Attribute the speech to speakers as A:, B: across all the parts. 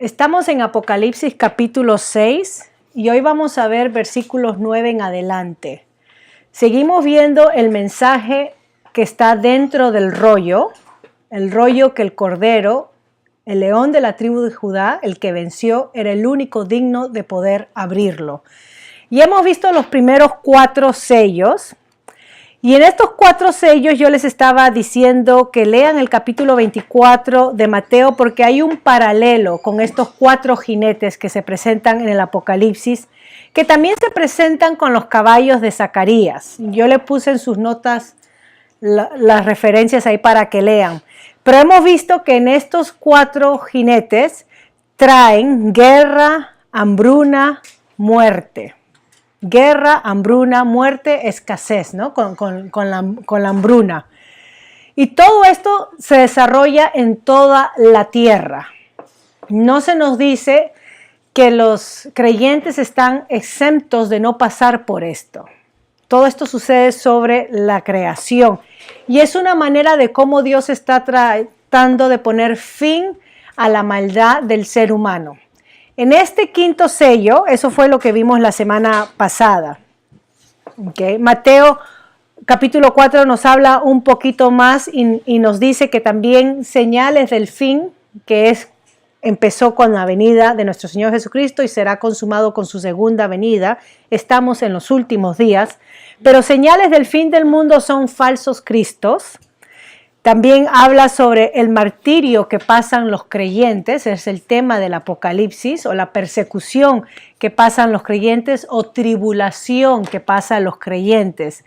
A: Estamos en Apocalipsis capítulo 6 y hoy vamos a ver versículos 9 en adelante. Seguimos viendo el mensaje que está dentro del rollo, el rollo que el Cordero, el león de la tribu de Judá, el que venció, era el único digno de poder abrirlo. Y hemos visto los primeros 4 sellos. Y en estos 4 sellos yo les estaba diciendo que lean el capítulo 24 de Mateo porque hay un paralelo con estos 4 jinetes que se presentan en el Apocalipsis, que también se presentan con los caballos de Zacarías. Yo le puse en sus notas las referencias ahí para que lean. Pero hemos visto que en estos 4 jinetes traen guerra, hambruna, muerte. Guerra, hambruna, muerte, escasez, ¿no? Con la hambruna. Y todo esto se desarrolla en toda la tierra. No se nos dice que los creyentes están exentos de no pasar por esto. Todo esto sucede sobre la creación. Y es una manera de cómo Dios está tratando de poner fin a la maldad del ser humano. En este 5º sello, eso fue lo que vimos la semana pasada. Okay. Mateo capítulo 4 nos habla un poquito más y nos dice que también señales del fin, que empezó con la venida de nuestro Señor Jesucristo y será consumado con su segunda venida. Estamos en los últimos días, pero señales del fin del mundo son falsos cristos. También habla sobre el martirio que pasan los creyentes, es el tema del Apocalipsis, o la persecución que pasan los creyentes o tribulación que pasan los creyentes.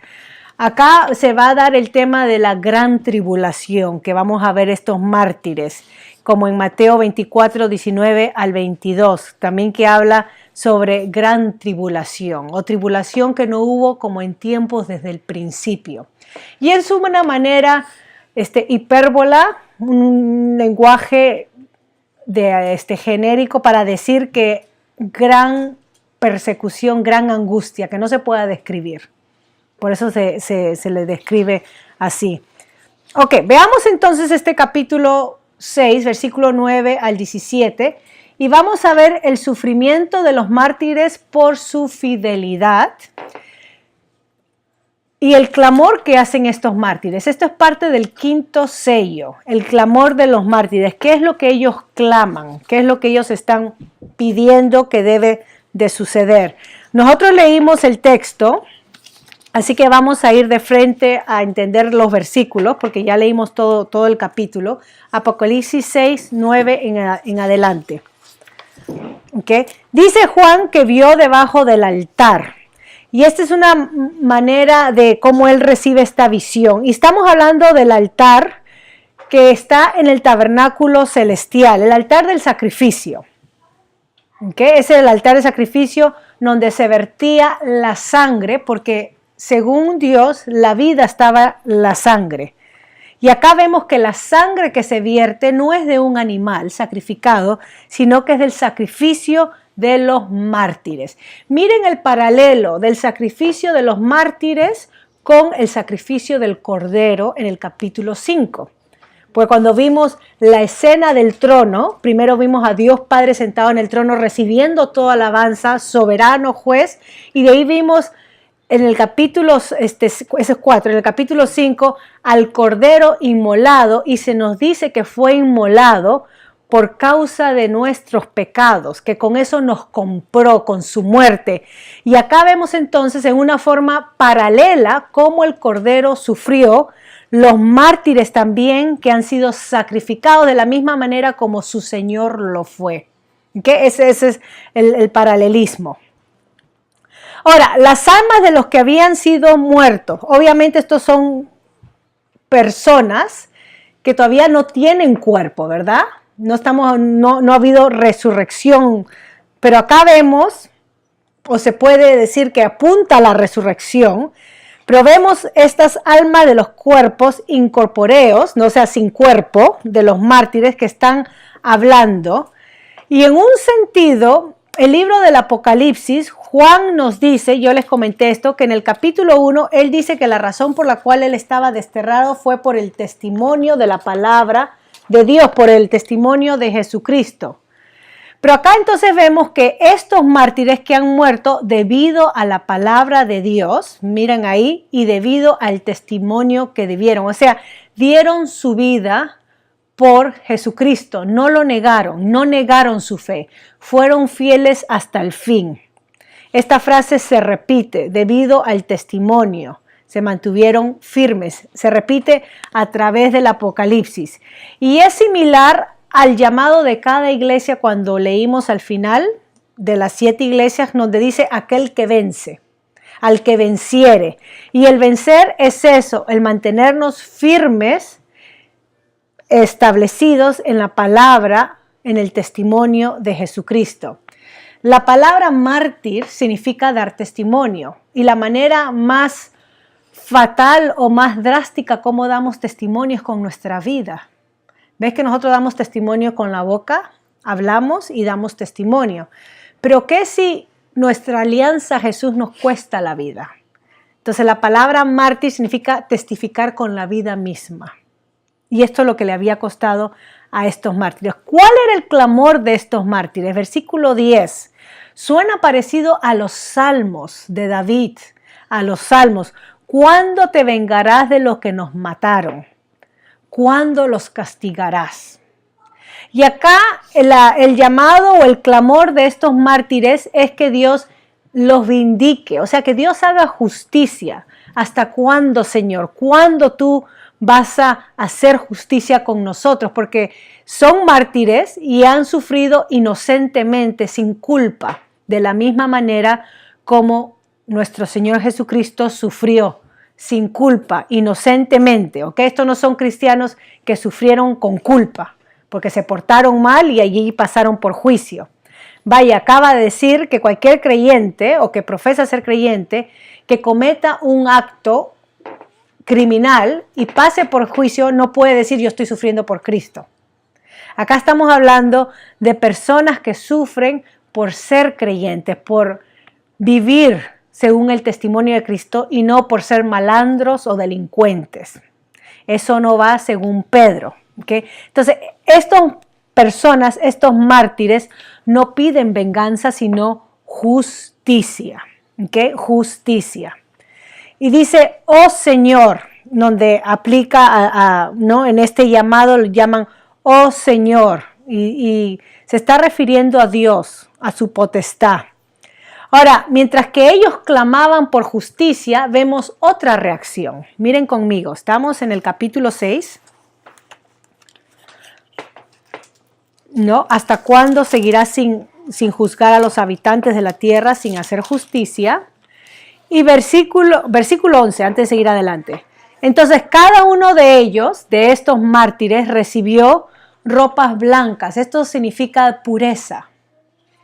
A: Acá se va a dar el tema de la gran tribulación, que vamos a ver estos mártires, como en Mateo 24, 19 al 22, también que habla sobre gran tribulación, o tribulación que no hubo como en tiempos desde el principio. Y en su manera hipérbola, un lenguaje genérico para decir que gran persecución, gran angustia, que no se pueda describir. Por eso se le describe así. Ok, veamos entonces este capítulo 6, versículo 9 al 17, y vamos a ver el sufrimiento de los mártires por su fidelidad. Y el clamor que hacen estos mártires. Esto es parte del 5º sello, el clamor de los mártires. ¿Qué es lo que ellos claman? ¿Qué es lo que ellos están pidiendo que debe de suceder? Nosotros leímos el texto, así que vamos a ir de frente a entender los versículos, porque ya leímos todo el capítulo. Apocalipsis 6, 9 en adelante. ¿Okay? Dice Juan que vio debajo del altar. Y esta es una manera de cómo él recibe esta visión. Y estamos hablando del altar que está en el tabernáculo celestial, el altar del sacrificio. ¿Okay? Ese es el altar de sacrificio donde se vertía la sangre, porque según Dios, la vida estaba en la sangre. Y acá vemos que la sangre que se vierte no es de un animal sacrificado, sino que es del sacrificio de los mártires. Miren el paralelo del sacrificio de los mártires con el sacrificio del Cordero en el capítulo 5. Pues cuando vimos la escena del trono, primero vimos a Dios Padre sentado en el trono recibiendo toda alabanza, soberano juez, y de ahí vimos en el capítulo, esos 4, en el capítulo 5, al Cordero inmolado, y se nos dice que fue inmolado por causa de nuestros pecados, que con eso nos compró con su muerte. Y acá vemos entonces en una forma paralela cómo el Cordero sufrió, los mártires también que han sido sacrificados de la misma manera como su Señor lo fue. ¿Okay? Ese es el paralelismo. Ahora, las almas de los que habían sido muertos, obviamente estos son personas que todavía no tienen cuerpo, ¿verdad? No ha habido resurrección, pero acá vemos, o se puede decir que apunta a la resurrección, pero vemos estas almas de los cuerpos incorpóreos, no, o sea, sin cuerpo, de los mártires que están hablando. Y en un sentido, el libro del Apocalipsis, Juan nos dice, yo les comenté esto, que en el capítulo 1, él dice que la razón por la cual él estaba desterrado fue por el testimonio de la palabra de Dios, por el testimonio de Jesucristo. Pero acá entonces vemos que estos mártires que han muerto debido a la palabra de Dios, miren ahí, y debido al testimonio que dieron, o sea, dieron su vida por Jesucristo, no lo negaron, no negaron su fe, fueron fieles hasta el fin. Esta frase se repite debido al testimonio, se mantuvieron firmes, se repite a través del Apocalipsis y es similar al llamado de cada iglesia cuando leímos al final de las 7 iglesias donde dice aquel que vence, al que venciere. Y el vencer es eso, el mantenernos firmes, establecidos en la palabra, en el testimonio de Jesucristo. La palabra mártir significa dar testimonio y la manera más fatal o más drástica como damos testimonios con nuestra vida. ¿Ves que nosotros damos testimonio con la boca? Hablamos y damos testimonio. Pero ¿qué si nuestra alianza a Jesús nos cuesta la vida? Entonces la palabra mártir significa testificar con la vida misma. Y esto es lo que le había costado a estos mártires. ¿Cuál era el clamor de estos mártires? Versículo 10. Suena parecido a los salmos de David, a los salmos. ¿Cuándo te vengarás de los que nos mataron? ¿Cuándo los castigarás? Y acá el llamado o el clamor de estos mártires es que Dios los vindique, o sea, que Dios haga justicia. ¿Hasta cuándo, Señor? ¿Cuándo tú vas a hacer justicia con nosotros? Porque son mártires y han sufrido inocentemente, sin culpa, de la misma manera como nuestro Señor Jesucristo sufrió sin culpa, inocentemente, ¿ok? Estos no son cristianos que sufrieron con culpa, porque se portaron mal y allí pasaron por juicio. Vaya, acaba de decir que cualquier creyente o que profesa ser creyente, que cometa un acto criminal y pase por juicio, no puede decir yo estoy sufriendo por Cristo. Acá estamos hablando de personas que sufren por ser creyentes, por vivir según el testimonio de Cristo y no por ser malandros o delincuentes. Eso no va según Pedro. ¿Okay? Entonces, estas personas, estos mártires, no piden venganza, sino justicia. ¿Okay? Justicia. Y dice, oh Señor, donde aplica ¿no? En este llamado lo llaman, oh Señor, y se está refiriendo a Dios, a su potestad. Ahora, mientras que ellos clamaban por justicia, vemos otra reacción. Miren conmigo, estamos en el capítulo 6. ¿No? ¿Hasta cuándo seguirás sin juzgar a los habitantes de la tierra, sin hacer justicia? Y versículo 11, antes de seguir adelante. Entonces, cada uno de ellos, de estos mártires, recibió ropas blancas. Esto significa pureza.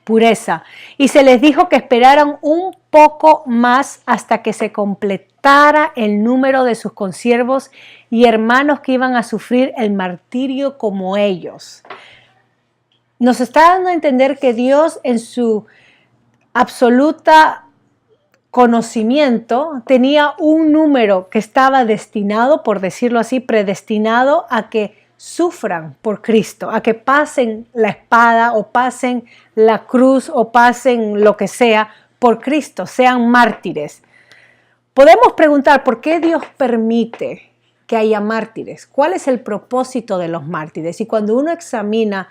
A: Pureza. Y se les dijo que esperaran un poco más hasta que se completara el número de sus consiervos y hermanos que iban a sufrir el martirio como ellos. Nos está dando a entender que Dios en su absoluta conocimiento tenía un número que estaba destinado, por decirlo así, predestinado a que sufran por Cristo, a que pasen la espada o pasen la cruz o pasen lo que sea por Cristo, sean mártires. Podemos preguntar por qué Dios permite que haya mártires, cuál es el propósito de los mártires. Y cuando uno examina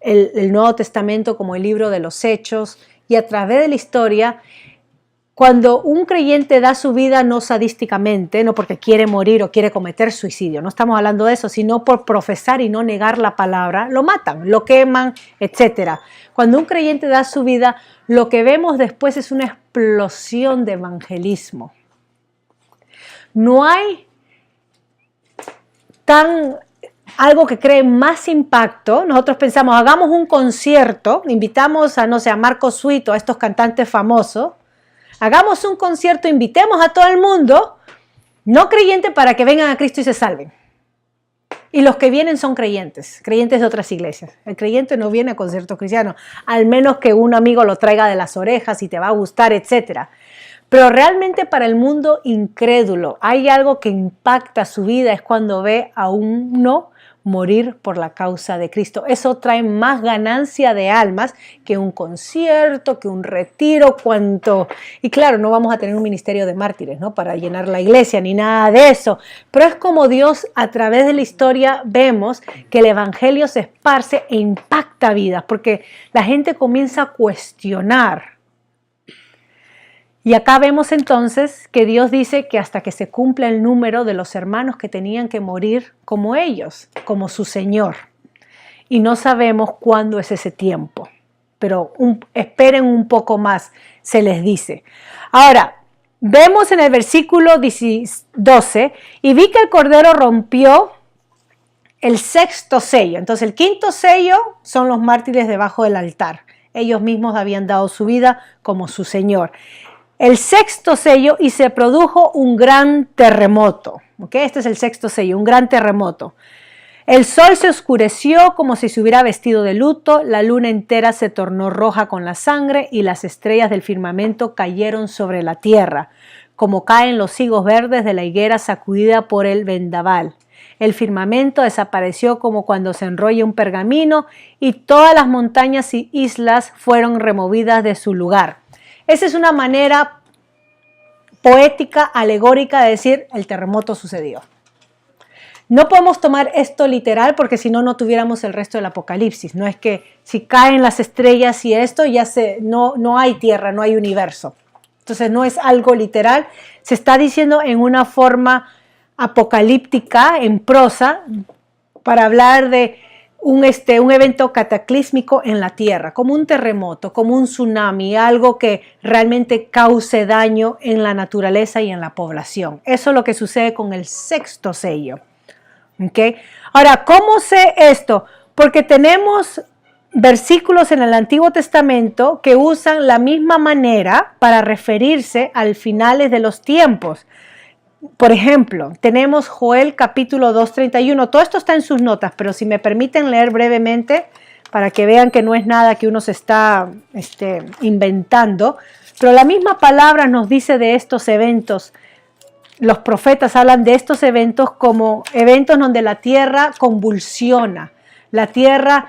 A: el Nuevo Testamento como el libro de los Hechos y a través de la historia, cuando un creyente da su vida no sadísticamente, no porque quiere morir o quiere cometer suicidio, no estamos hablando de eso, sino por profesar y no negar la palabra, lo matan, lo queman, etc. Cuando un creyente da su vida, lo que vemos después es una explosión de evangelismo. No hay algo que cree más impacto. Nosotros pensamos, hagamos un concierto, invitamos a, no sé, a Marco Suito, a estos cantantes famosos, hagamos un concierto, invitemos a todo el mundo, no creyente, para que vengan a Cristo y se salven. Y los que vienen son creyentes de otras iglesias. El creyente no viene a conciertos cristianos, al menos que un amigo lo traiga de las orejas y te va a gustar, etc. Pero realmente para el mundo incrédulo hay algo que impacta su vida, es cuando ve a uno morir por la causa de Cristo. Eso trae más ganancia de almas que un concierto, que un retiro, y claro, no vamos a tener un ministerio de mártires, ¿no? Para llenar la iglesia, ni nada de eso. Pero es como Dios, a través de la historia, vemos que el evangelio se esparce e impacta vidas, porque la gente comienza a cuestionar. Y acá vemos entonces que Dios dice que hasta que se cumpla el número de los hermanos que tenían que morir como ellos, como su Señor. Y no sabemos cuándo es ese tiempo, pero esperen un poco más, se les dice. Ahora, vemos en el versículo 12, y vi que el Cordero rompió el sexto sello. Entonces el quinto sello son los mártires debajo del altar. Ellos mismos habían dado su vida como su Señor. El sexto sello, y se produjo un gran terremoto. ¿Okay? Este es el sexto sello, un gran terremoto. El sol se oscureció como si se hubiera vestido de luto, la luna entera se tornó roja con la sangre y las estrellas del firmamento cayeron sobre la tierra, como caen los higos verdes de la higuera sacudida por el vendaval. El firmamento desapareció como cuando se enrolla un pergamino y todas las montañas y islas fueron removidas de su lugar. Esa es una manera poética, alegórica de decir el terremoto sucedió. No podemos tomar esto literal porque si no, no tuviéramos el resto del Apocalipsis. No es que si caen las estrellas y esto, no hay tierra, no hay universo. Entonces no es algo literal. Se está diciendo en una forma apocalíptica, en prosa, para hablar de un evento cataclísmico en la tierra, como un terremoto, como un tsunami, algo que realmente cause daño en la naturaleza y en la población. Eso es lo que sucede con el sexto sello. ¿Okay? Ahora, ¿cómo sé esto? Porque tenemos versículos en el Antiguo Testamento que usan la misma manera para referirse al finales de los tiempos. Por ejemplo, tenemos Joel capítulo 2:31. Todo esto está en sus notas, pero si me permiten leer brevemente para que vean que no es nada que uno se está inventando. Pero la misma palabra nos dice de estos eventos. Los profetas hablan de estos eventos como eventos donde la tierra convulsiona, la tierra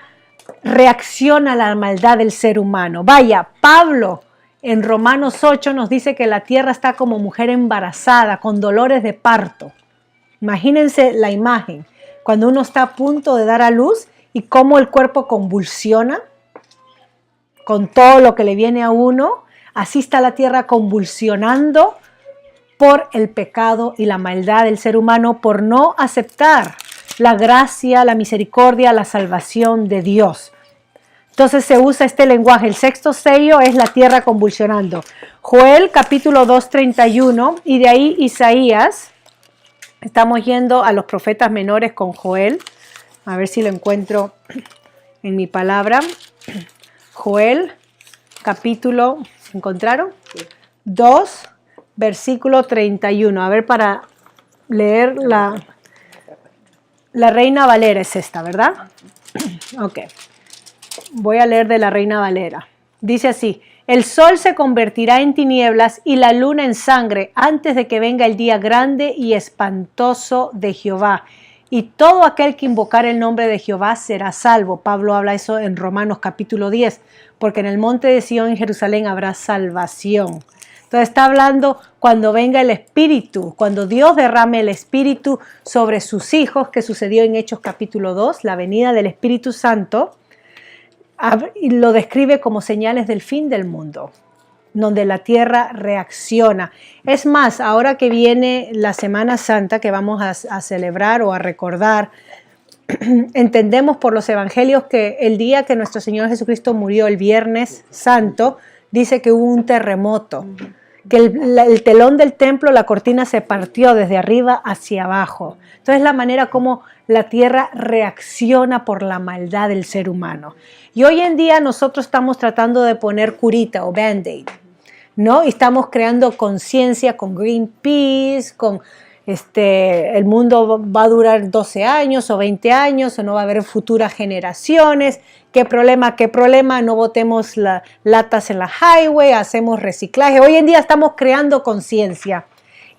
A: reacciona a la maldad del ser humano. Vaya, Pablo en Romanos 8 nos dice que la tierra está como mujer embarazada, con dolores de parto. Imagínense la imagen, cuando uno está a punto de dar a luz y cómo el cuerpo convulsiona con todo lo que le viene a uno. Así está la tierra convulsionando por el pecado y la maldad del ser humano, por no aceptar la gracia, la misericordia, la salvación de Dios. Entonces se usa este lenguaje. El sexto sello es la tierra convulsionando. Joel capítulo 2:31 y de ahí Isaías. Estamos yendo a los profetas menores con Joel. A ver si lo encuentro en mi palabra. Joel capítulo, ¿encontraron? 2, versículo 31. A ver, para leer la Reina Valera es esta, ¿verdad? Ok. Voy a leer de la Reina Valera. Dice así: el sol se convertirá en tinieblas y la luna en sangre antes de que venga el día grande y espantoso de Jehová. Y todo aquel que invocar el nombre de Jehová será salvo. Pablo habla eso en Romanos capítulo 10, porque en el monte de Sión en Jerusalén habrá salvación. Entonces está hablando cuando venga el Espíritu, cuando Dios derrame el Espíritu sobre sus hijos, que sucedió en Hechos capítulo 2, la venida del Espíritu Santo. Y lo describe como señales del fin del mundo, donde la tierra reacciona. Es más, ahora que viene la Semana Santa, que vamos a celebrar o a recordar, entendemos por los evangelios que el día que nuestro Señor Jesucristo murió, el Viernes Santo, dice que hubo un terremoto, que el telón del templo, la cortina se partió desde arriba hacia abajo. Entonces la manera como la tierra reacciona por la maldad del ser humano. Y hoy en día nosotros estamos tratando de poner curita o band-aid, ¿no? Y estamos creando conciencia con Greenpeace, con el mundo va a durar 12 años o 20 años o no va a haber futuras generaciones. ¿Qué problema? No botemos latas en la highway, hacemos reciclaje. Hoy en día estamos creando conciencia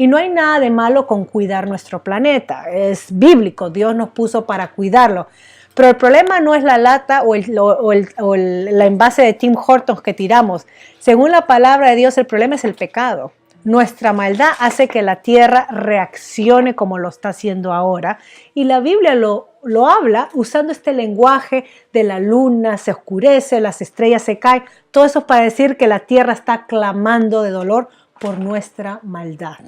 A: Y no hay nada de malo con cuidar nuestro planeta. Es bíblico, Dios nos puso para cuidarlo. Pero el problema no es la lata o el envase de Tim Hortons que tiramos. Según la palabra de Dios, el problema es el pecado. Nuestra maldad hace que la tierra reaccione como lo está haciendo ahora. Y la Biblia lo habla usando este lenguaje de la luna, se oscurece, las estrellas se caen. Todo eso es para decir que la tierra está clamando de dolor por nuestra maldad.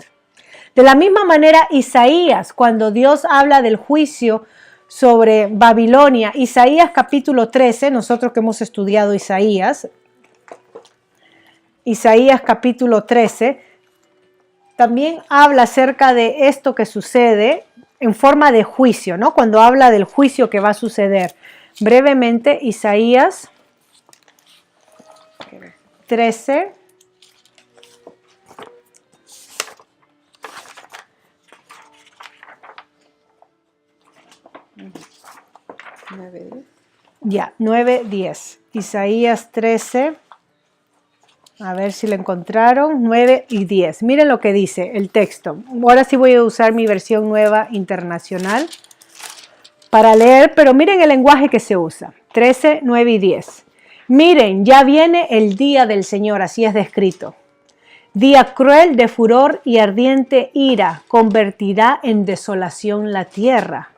A: De la misma manera, Isaías, cuando Dios habla del juicio sobre Babilonia, Isaías capítulo 13, nosotros que hemos estudiado Isaías capítulo 13, también habla acerca de esto que sucede en forma de juicio, ¿no? Cuando habla del juicio que va a suceder. Brevemente, Isaías 13. Ya, 9:10. Isaías 13. A ver si lo encontraron. 9 y 10. Miren lo que dice el texto. Ahora sí voy a usar mi versión nueva internacional para leer, pero miren el lenguaje que se usa. 13, 9 y 10. Miren, ya viene el día del Señor, así es descrito. Día cruel de furor y ardiente ira, convertirá en desolación la tierra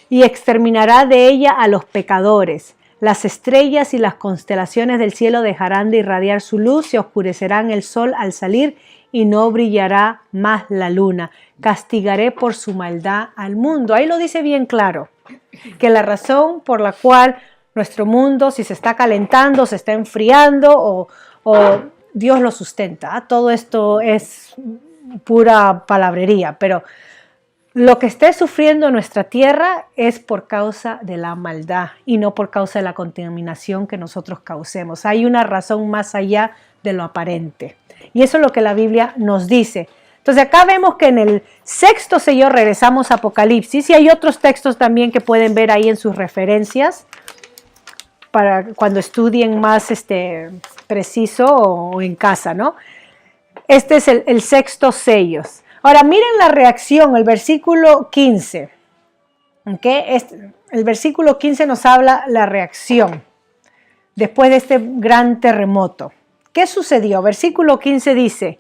A: y exterminará de ella a los pecadores. Las estrellas y las constelaciones del cielo dejarán de irradiar su luz, se oscurecerán el sol al salir y no brillará más la luna. Castigaré por su maldad al mundo. Ahí lo dice bien claro, que la razón por la cual nuestro mundo, si se está calentando, se está enfriando o Dios lo sustenta. Todo esto es pura palabrería, pero lo que esté sufriendo nuestra tierra es por causa de la maldad y no por causa de la contaminación que nosotros causemos. Hay una razón más allá de lo aparente. Y eso es lo que la Biblia nos dice. Entonces acá vemos que en el sexto sello regresamos a Apocalipsis y hay otros textos también que pueden ver ahí en sus referencias para cuando estudien más preciso o en casa, ¿no? Este es el sexto sello. Ahora miren la reacción, el versículo 15. ¿Okay? El versículo 15 nos habla la reacción después de este gran terremoto. ¿Qué sucedió? Versículo 15 dice: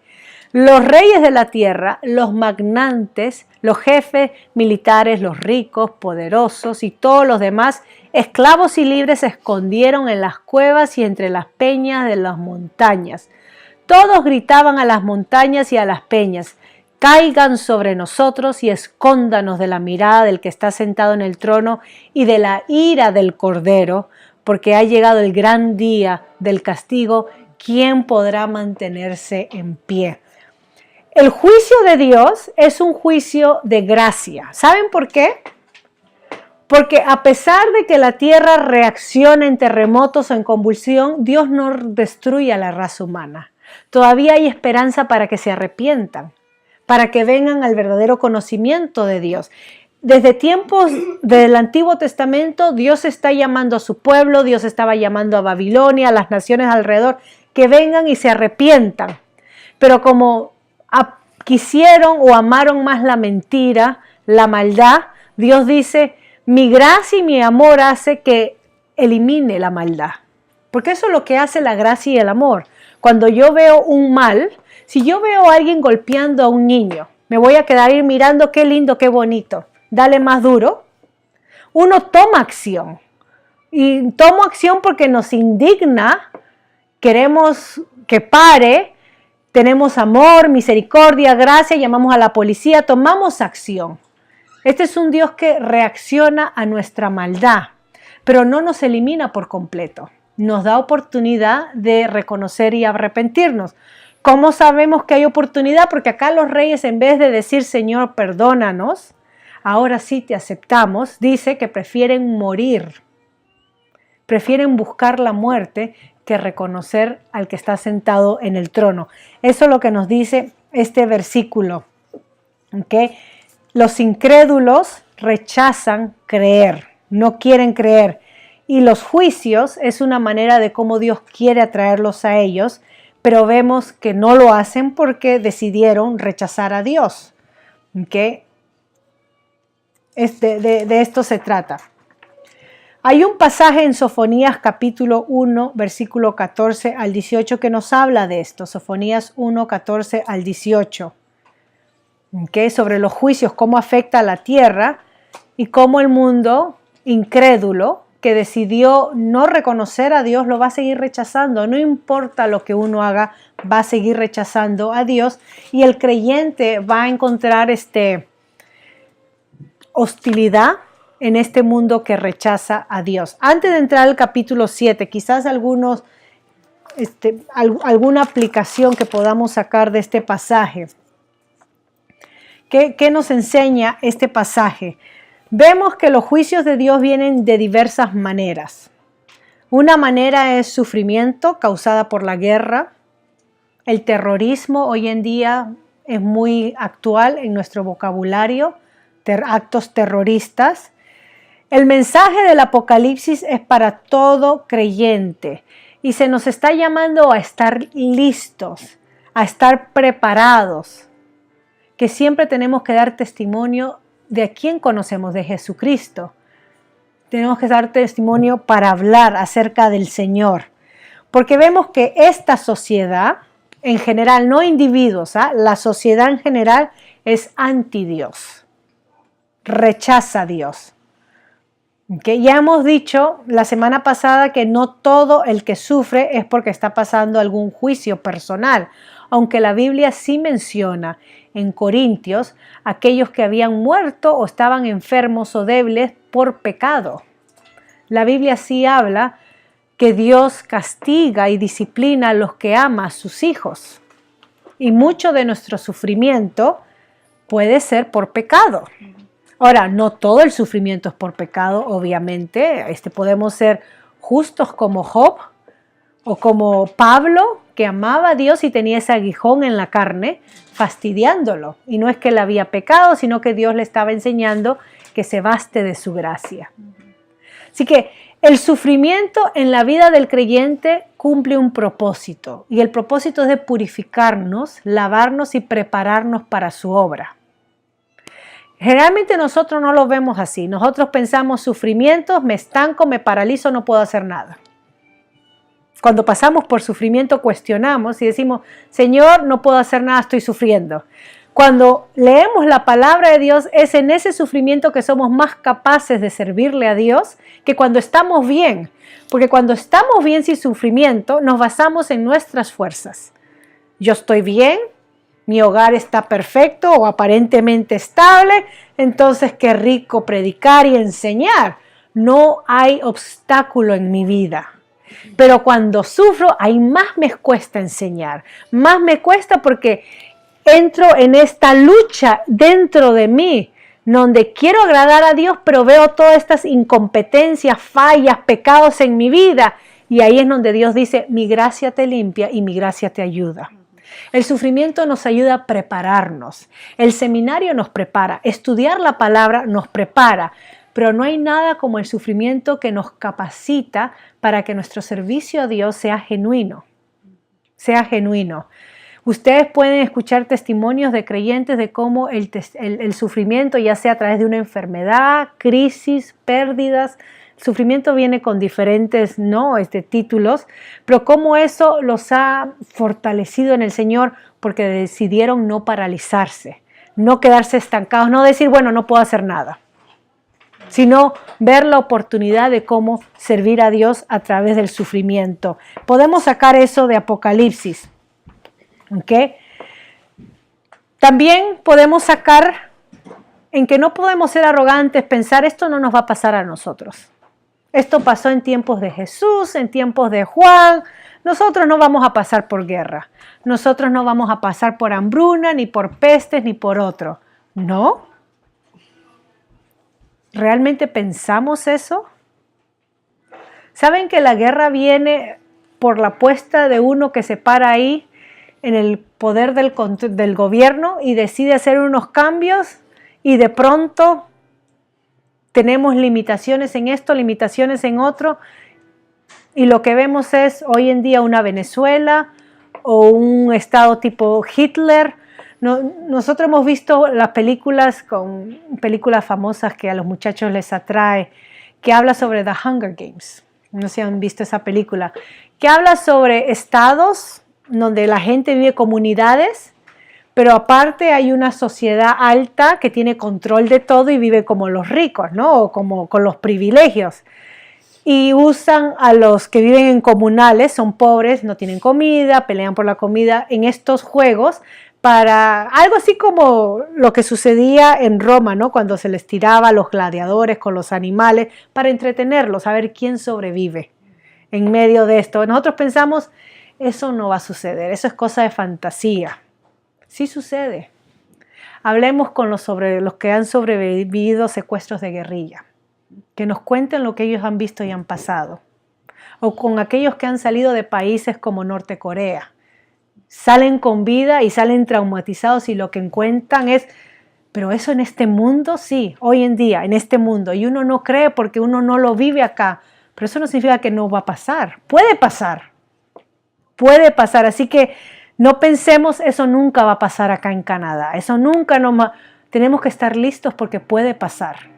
A: los reyes de la tierra, los magnantes, los jefes militares, los ricos, poderosos y todos los demás, esclavos y libres, se escondieron en las cuevas y entre las peñas de las montañas. Todos gritaban a las montañas y a las peñas: caigan sobre nosotros y escóndanos de la mirada del que está sentado en el trono y de la ira del Cordero, porque ha llegado el gran día del castigo. ¿Quién podrá mantenerse en pie? El juicio de Dios es un juicio de gracia. ¿Saben por qué? Porque a pesar de que la tierra reacciona en terremotos o en convulsión, Dios no destruye a la raza humana. Todavía hay esperanza para que se arrepientan, para que vengan al verdadero conocimiento de Dios. Desde tiempos del Antiguo Testamento, Dios está llamando a su pueblo, Dios estaba llamando a Babilonia, a las naciones alrededor, que vengan y se arrepientan. Pero como quisieron o amaron más la mentira, la maldad, Dios dice: mi gracia y mi amor hace que elimine la maldad. Porque eso es lo que hace la gracia y el amor. Cuando yo veo un mal, si yo veo a alguien golpeando a un niño, me voy a quedar ahí mirando, qué lindo, qué bonito, dale más duro. Uno toma acción. Y tomo acción porque nos indigna, queremos que pare, tenemos amor, misericordia, gracia, llamamos a la policía, tomamos acción. Este es un Dios que reacciona a nuestra maldad, pero no nos elimina por completo. Nos da oportunidad de reconocer y arrepentirnos. ¿Cómo sabemos que hay oportunidad? Porque acá los reyes, en vez de decir: Señor, perdónanos, ahora sí te aceptamos, dice que prefieren morir. Prefieren buscar la muerte que reconocer al que está sentado en el trono. Eso es lo que nos dice este versículo. ¿Okay? Los incrédulos rechazan creer, no quieren creer. Y los juicios es una manera de cómo Dios quiere atraerlos a ellos pero vemos que no lo hacen porque decidieron rechazar a Dios. ¿Okay? De esto se trata. Hay un pasaje en Sofonías capítulo 1, versículo 14 al 18 que nos habla de esto. Sofonías 1, 14 al 18. ¿Okay? Sobre los juicios, cómo afecta a la tierra y cómo el mundo incrédulo que decidió no reconocer a Dios lo va a seguir rechazando. No importa lo que uno haga, va a seguir rechazando a Dios y el creyente va a encontrar hostilidad en este mundo que rechaza a Dios. Antes de entrar al capítulo 7, quizás alguna aplicación que podamos sacar de este pasaje. ¿Qué nos enseña este pasaje? Vemos que los juicios de Dios vienen de diversas maneras. Una manera es sufrimiento causada por la guerra. El terrorismo hoy en día es muy actual en nuestro vocabulario, actos terroristas. El mensaje del Apocalipsis es para todo creyente y se nos está llamando a estar listos, a estar preparados, que siempre tenemos que dar testimonio de a quién conocemos, de Jesucristo. Tenemos que dar testimonio para hablar acerca del Señor, porque vemos que esta sociedad en general, no individuos, la sociedad en general es anti Dios, rechaza a Dios. ¿Okay? Ya hemos dicho la semana pasada que no todo el que sufre es porque está pasando algún juicio personal, aunque la Biblia sí menciona en Corintios aquellos que habían muerto o estaban enfermos o débiles por pecado. La Biblia sí habla que Dios castiga y disciplina a los que ama a sus hijos. Y mucho de nuestro sufrimiento puede ser por pecado. Ahora, no todo el sufrimiento es por pecado, obviamente. Podemos ser justos como Job o como Pablo, que amaba a Dios y tenía ese aguijón en la carne, fastidiándolo. Y no es que él había pecado, sino que Dios le estaba enseñando que se baste de su gracia. Así que el sufrimiento en la vida del creyente cumple un propósito. Y el propósito es de purificarnos, lavarnos y prepararnos para su obra. Generalmente nosotros no lo vemos así. Nosotros pensamos sufrimientos, me estanco, me paralizo, no puedo hacer nada. Cuando pasamos por sufrimiento cuestionamos y decimos, Señor, no puedo hacer nada, estoy sufriendo. Cuando leemos la palabra de Dios, es en ese sufrimiento que somos más capaces de servirle a Dios que cuando estamos bien. Porque cuando estamos bien sin sufrimiento, nos basamos en nuestras fuerzas. Yo estoy bien, mi hogar está perfecto o aparentemente estable, entonces qué rico predicar y enseñar. No hay obstáculo en mi vida. Pero cuando sufro, ahí más me cuesta enseñar. Más me cuesta porque entro en esta lucha dentro de mí, donde quiero agradar a Dios, pero veo todas estas incompetencias, fallas, pecados en mi vida. Y ahí es donde Dios dice, mi gracia te limpia y mi gracia te ayuda. El sufrimiento nos ayuda a prepararnos. El seminario nos prepara. Estudiar la palabra nos prepara. Pero no hay nada como el sufrimiento que nos capacita para que nuestro servicio a Dios sea genuino. Sea genuino. Ustedes pueden escuchar testimonios de creyentes de cómo el sufrimiento, ya sea a través de una enfermedad, crisis, pérdidas, el sufrimiento viene con diferentes títulos, pero cómo eso los ha fortalecido en el Señor porque decidieron no paralizarse, no quedarse estancados, no decir, bueno, no puedo hacer nada, sino ver la oportunidad de cómo servir a Dios a través del sufrimiento. Podemos sacar eso de Apocalipsis. ¿Okay? También podemos sacar en que no podemos ser arrogantes, pensar esto no nos va a pasar a nosotros. Esto pasó en tiempos de Jesús, en tiempos de Juan. Nosotros no vamos a pasar por guerra. Nosotros no vamos a pasar por hambruna, ni por pestes, ni por otro. ¿No? ¿Realmente pensamos eso? ¿Saben que la guerra viene por la puesta de uno que se para ahí en el poder del gobierno y decide hacer unos cambios y de pronto tenemos limitaciones en esto, limitaciones en otro y lo que vemos es hoy en día una Venezuela o un estado tipo Hitler. Nosotros hemos visto las películas famosas que a los muchachos les atrae, que habla sobre The Hunger Games. No sé si han visto esa película, que habla sobre estados donde la gente vive comunidades, pero aparte hay una sociedad alta que tiene control de todo y vive como los ricos, ¿no? O como con los privilegios. Y usan a los que viven en comunales, son pobres, no tienen comida, pelean por la comida en estos juegos para algo así como lo que sucedía en Roma, ¿no? Cuando se les tiraba a los gladiadores con los animales para entretenerlos, a ver quién sobrevive en medio de esto. Nosotros pensamos, eso no va a suceder, eso es cosa de fantasía. Sí sucede. Hablemos con los que han sobrevivido secuestros de guerrilla, que nos cuenten lo que ellos han visto y han pasado. O con aquellos que han salido de países como Norte Corea. Salen con vida y salen traumatizados y lo que encuentran es, pero eso en este mundo, sí, hoy en día, en este mundo. Y uno no cree porque uno no lo vive acá. Pero eso no significa que no va a pasar. Puede pasar. Puede pasar. Así que no pensemos, eso nunca va a pasar acá en Canadá. Eso nunca nos va. Tenemos que estar listos porque puede pasar.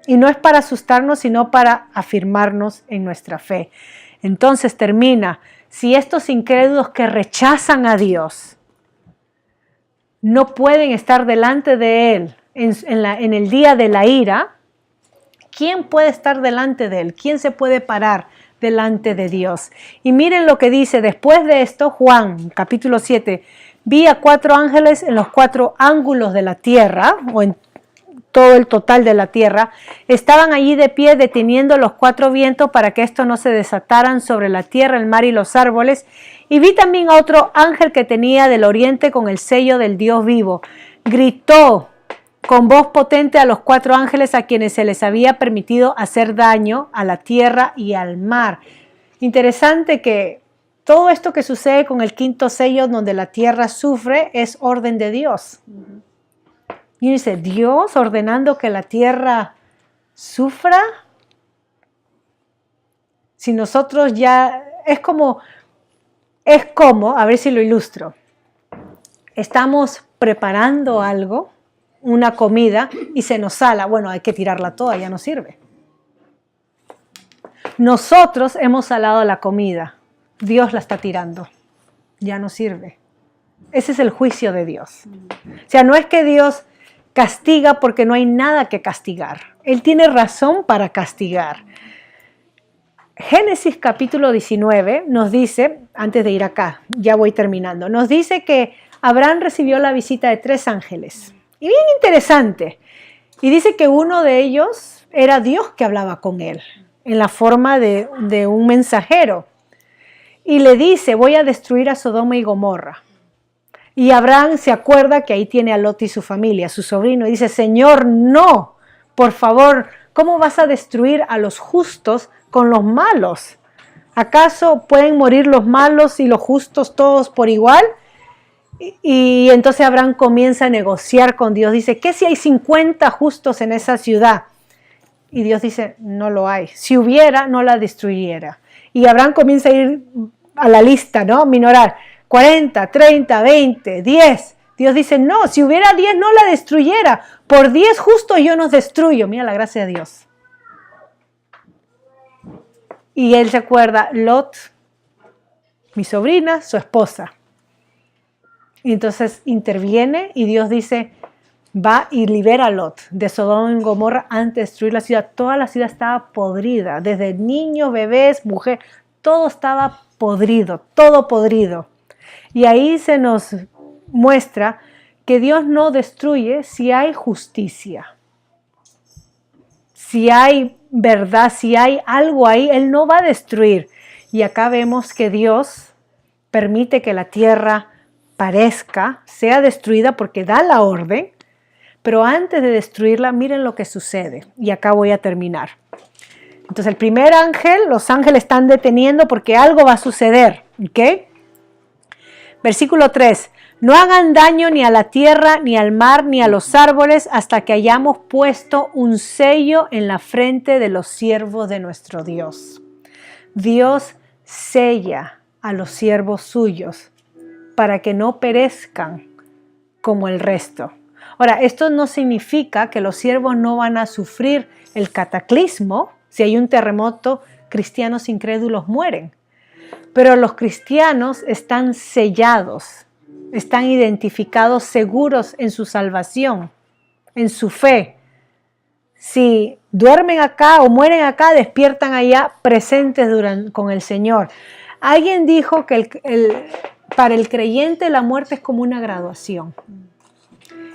A: Y no es para asustarnos, sino para afirmarnos en nuestra fe. Entonces termina, si estos incrédulos que rechazan a Dios no pueden estar delante de Él en el día de la ira, ¿quién puede estar delante de Él? ¿Quién se puede parar delante de Dios? Y miren lo que dice, después de esto, Juan, capítulo 7, vi a 4 ángeles en los 4 ángulos de la tierra, o en todo el total de la tierra, estaban allí de pie deteniendo los 4 vientos para que esto no se desataran sobre la tierra, el mar y los árboles. Y vi también a otro ángel que tenía del oriente con el sello del Dios vivo. Gritó con voz potente a los 4 ángeles a quienes se les había permitido hacer daño a la tierra y al mar. Interesante que todo esto que sucede con el 5º sello donde la tierra sufre es orden de Dios. Y dice, Dios ordenando que la tierra sufra. Si nosotros ya, es como, a ver si lo ilustro. Estamos preparando algo, una comida, y se nos sala. Bueno, hay que tirarla toda, ya no sirve. Nosotros hemos salado la comida. Dios la está tirando. Ya no sirve. Ese es el juicio de Dios. O sea, no es que Dios castiga porque no hay nada que castigar. Él tiene razón para castigar. Génesis capítulo 19 nos dice, antes de ir acá, ya voy terminando, nos dice que Abraham recibió la visita de 3 ángeles. Y bien interesante. Y dice que uno de ellos era Dios que hablaba con él, en la forma de un mensajero. Y le dice, voy a destruir a Sodoma y Gomorra. Y Abraham se acuerda que ahí tiene a Lot y su familia, su sobrino, y dice, Señor, no, por favor, ¿cómo vas a destruir a los justos con los malos? ¿Acaso pueden morir los malos y los justos todos por igual? Y entonces Abraham comienza a negociar con Dios, dice, ¿qué si hay 50 justos en esa ciudad? Y Dios dice, no lo hay, si hubiera, no la destruyera. Y Abraham comienza a ir a la lista, ¿no? Minorar. 40, 30, 20, 10. Dios dice, no, si hubiera 10 no la destruyera. Por 10 justos yo nos destruyo. Mira la gracia de Dios. Y él se acuerda, Lot, mi sobrina, su esposa. Y entonces interviene y Dios dice, va y libera a Lot de Sodoma y Gomorra antes de destruir la ciudad. Toda la ciudad estaba podrida, desde niños, bebés, mujer, todo estaba podrido, todo podrido. Y ahí se nos muestra que Dios no destruye si hay justicia. Si hay verdad, si hay algo ahí, Él no va a destruir. Y acá vemos que Dios permite que la tierra parezca, sea destruida porque da la orden, pero antes de destruirla, miren lo que sucede. Y acá voy a terminar. Entonces el primer ángel, los ángeles están deteniendo porque algo va a suceder, ¿ok? Versículo 3, no hagan daño ni a la tierra, ni al mar, ni a los árboles, hasta que hayamos puesto un sello en la frente de los siervos de nuestro Dios. Dios sella a los siervos suyos, para que no perezcan como el resto. Ahora, esto no significa que los siervos no van a sufrir el cataclismo. Si hay un terremoto, cristianos incrédulos mueren. Pero los cristianos están sellados, están identificados, seguros en su salvación, en su fe. Si duermen acá o mueren acá, despiertan allá presentes con el Señor. Alguien dijo que para el creyente la muerte es como una graduación.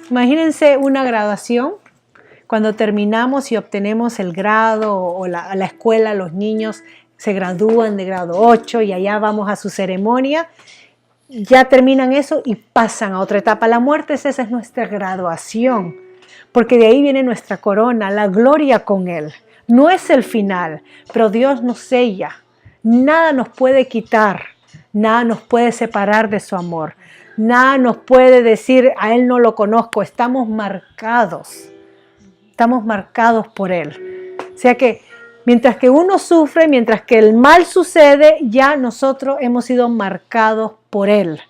A: Imagínense una graduación, cuando terminamos y obtenemos el grado o la escuela, los niños se gradúan de grado 8 y allá vamos a su ceremonia, ya terminan eso y pasan a otra etapa. La muerte esa es nuestra graduación, porque de ahí viene nuestra corona, la gloria con Él. No es el final, pero Dios nos sella. Nada nos puede quitar, nada nos puede separar de su amor. Nada nos puede decir, a Él no lo conozco. Estamos marcados por Él. O sea que mientras que uno sufre, mientras que el mal sucede, ya nosotros hemos sido marcados por Él.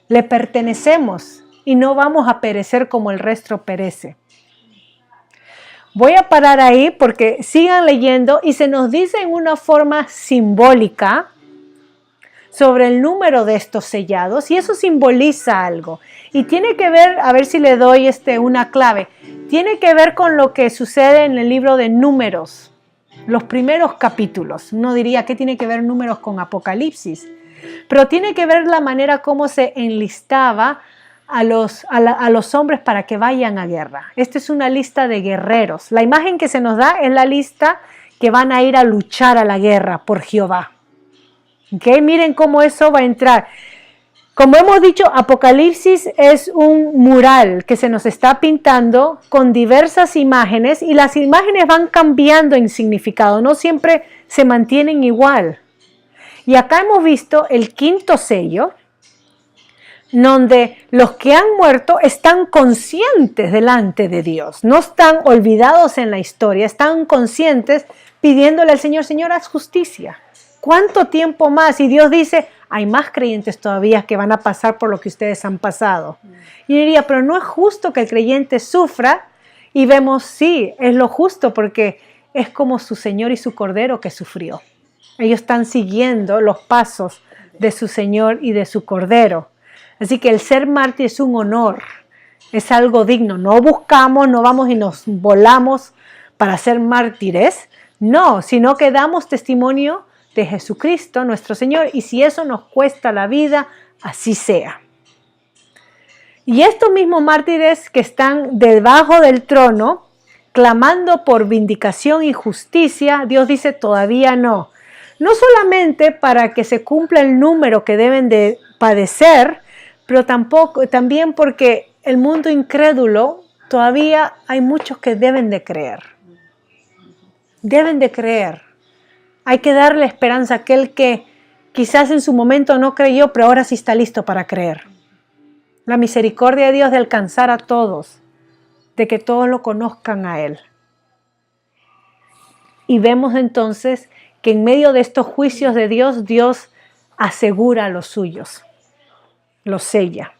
A: Le pertenecemos y no vamos a perecer como el resto perece. Voy a parar ahí porque sigan leyendo y se nos dice en una forma simbólica sobre el número de estos sellados, y eso simboliza algo. Y tiene que ver, a ver si le doy una clave, tiene que ver con lo que sucede en el libro de Números, los primeros capítulos. Uno diría, ¿qué tiene que ver Números con Apocalipsis? Pero tiene que ver la manera como se enlistaba a los hombres para que vayan a guerra. Esta es una lista de guerreros. La imagen que se nos da es la lista que van a ir a luchar a la guerra por Jehová. ¿Okay? Miren cómo eso va a entrar. Como hemos dicho, Apocalipsis es un mural que se nos está pintando con diversas imágenes y las imágenes van cambiando en significado, no siempre se mantienen igual. Y acá hemos visto el quinto sello, donde los que han muerto están conscientes delante de Dios, no están olvidados en la historia, están conscientes pidiéndole al Señor, Señor, haz justicia. ¿Cuánto tiempo más? Y Dios dice, hay más creyentes todavía que van a pasar por lo que ustedes han pasado. Y diría, pero no es justo que el creyente sufra. Y vemos, sí, es lo justo porque es como su Señor y su Cordero que sufrió. Ellos están siguiendo los pasos de su Señor y de su Cordero. Así que el ser mártir es un honor, es algo digno. No buscamos, no vamos y nos volamos para ser mártires. No, sino que damos testimonio de Jesucristo, nuestro Señor, y si eso nos cuesta la vida, así sea. Y estos mismos mártires que están debajo del trono, clamando por vindicación y justicia, Dios dice todavía no. No solamente para que se cumpla el número que deben de padecer, pero también porque el mundo incrédulo, todavía hay muchos que deben de creer. Deben de creer. Hay que darle esperanza a aquel que quizás en su momento no creyó, pero ahora sí está listo para creer. La misericordia de Dios de alcanzar a todos, de que todos lo conozcan a Él. Y vemos entonces que en medio de estos juicios de Dios, Dios asegura a los suyos, los sella.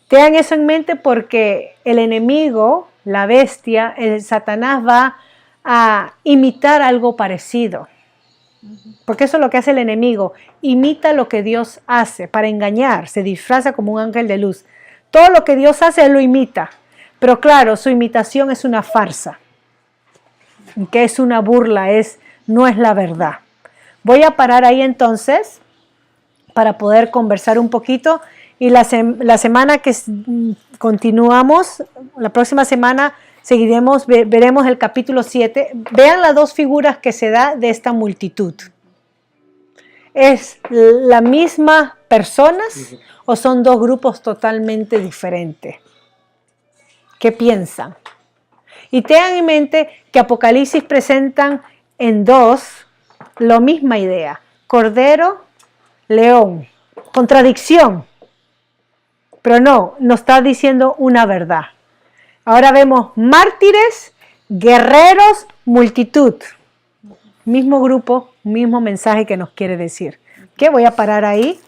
A: Tengan eso en mente porque el enemigo, la bestia, el Satanás va a imitar algo parecido. Porque eso es lo que hace el enemigo, imita lo que Dios hace para engañar, se disfraza como un ángel de luz. Todo lo que Dios hace, Él lo imita, pero claro, su imitación es una farsa, que es una burla, no es la verdad. Voy a parar ahí entonces para poder conversar un poquito y la semana que continuamos, la próxima semana veremos el capítulo 7. Vean las dos figuras que se da de esta multitud. ¿Es la misma personas o son dos grupos totalmente diferentes? ¿Qué piensan? Y tengan en mente que Apocalipsis presentan en dos la misma idea. Cordero, león. Contradicción. Pero no, nos está diciendo una verdad. Ahora vemos mártires, guerreros, multitud. Mismo grupo, mismo mensaje que nos quiere decir. que voy a parar ahí.